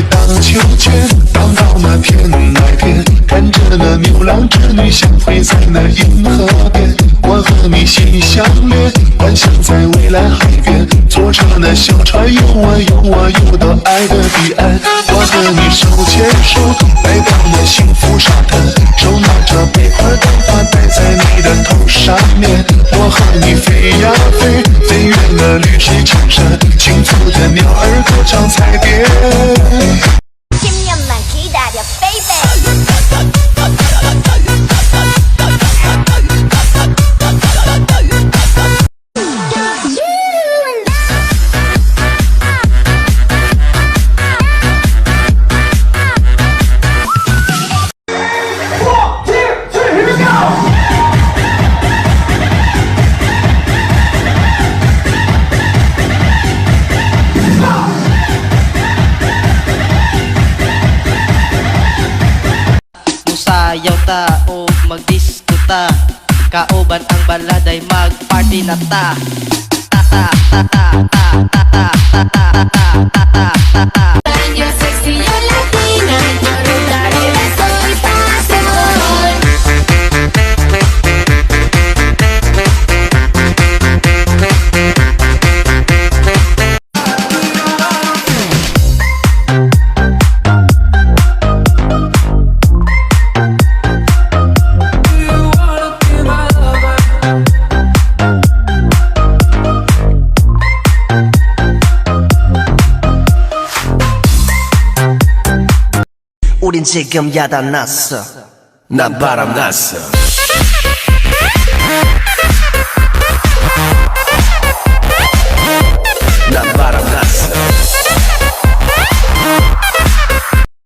荡秋千，荡到那天那天，看着那牛郎织女相会在那银河边。我和你心相连，幻想在蔚蓝海边，坐着那小船游啊游啊游到爱的彼岸。我和你手牵手，来到那幸福沙滩，手拿着玫瑰的花戴在你的头上面。我和你飞呀飞，飞越了绿水青山，幸福的鸟儿歌唱彩蝶。 10년만 기다려, baby. Sayaw ta o mag-disco ta, kauban ang baladay mag-party na ta. Ta ta ta ta ta ta ta ta ta ta ta ta. Yo sexy, yo latina, yo ruda, yo soy pasión. 우린 지금 야단났어. 난 바람났어. 난 바람났어.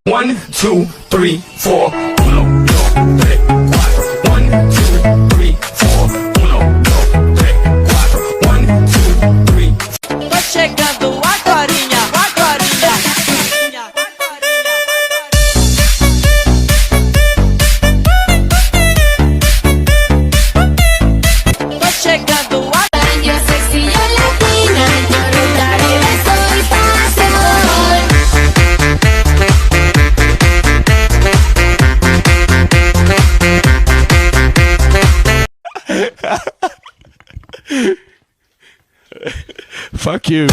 1, 2, 3, 4. 1, 2, 3, 4. 1, 2, 3, 4. 1, 2, 3. Vai chegando agorinha, agorinha. Vai chegando agorinha. Yo sexy, yo latina, yo ruda, yo soy pasión. Fuck you.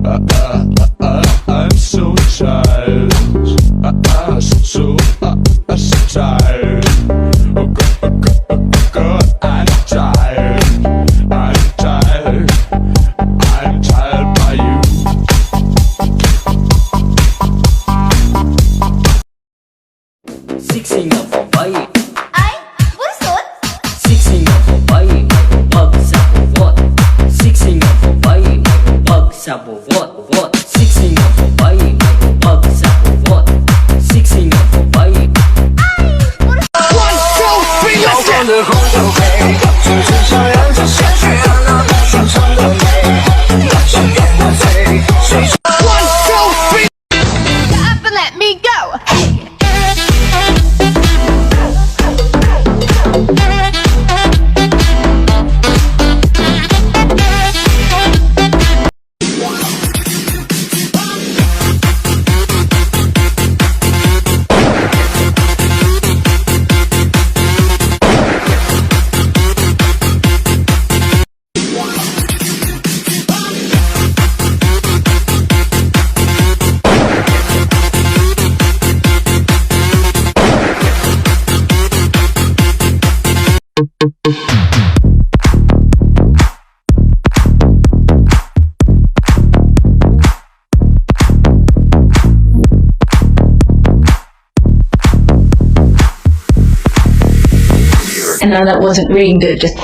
I'm so tired. So tired. God, I'm tired. I'm tired. I'm tired by you. Sixing of a bite, Ay, busot. sixing of a bite, pag sa buwot. Sixing of a bite, pag sa buwot. Sixing of a bite, pag sa buwot. Sixing of a bite. 摇晃的红酒杯，只是想让这鲜血让那太深沉的美，让身边的醉，谁说 Up and let me go. And now that wasn't reading good, just